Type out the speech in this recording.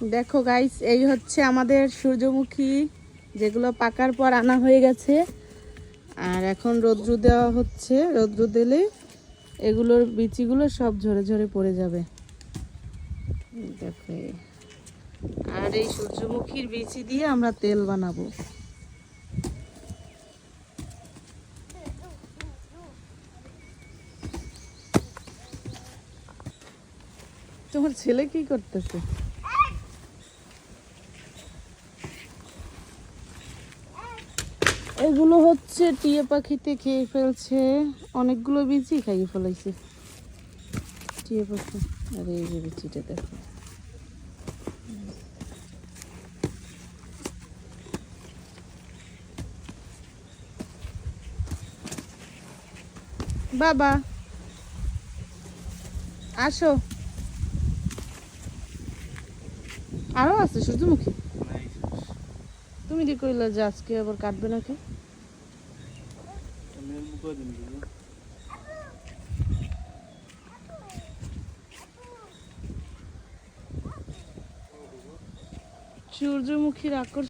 দেখো গাইস, এই হচ্ছে আমাদের সূর্যমুখী, যেগুলো পাকার পর আনা হয়ে গেছে। আর এখন রৌদ্র দেওয়া হচ্ছে, রৌদ্র দিলে এগুলোর বিচিগুলো সব ঝরে ঝরে পড়ে যাবে। দেখো, আর এই সূর্যমুখীর বিচি দিয়ে আমরা তেল বানাবো। তোমার ছেলে কি করতেছে? এগুলো হচ্ছে টিয়া পাখিতে খেয়ে ফেলছে, অনেকগুলো বিচি খাইয়ে ফেলাইছে টিয়া পাখি। আর এই যে বিচিটা দেখো, বাবা আসো। আরো আছে সূর্যমুখী? তুমি কি কইলা যে আজকে আবার কাটবে নাকি? সূর্যমুখীর আকর্ষণ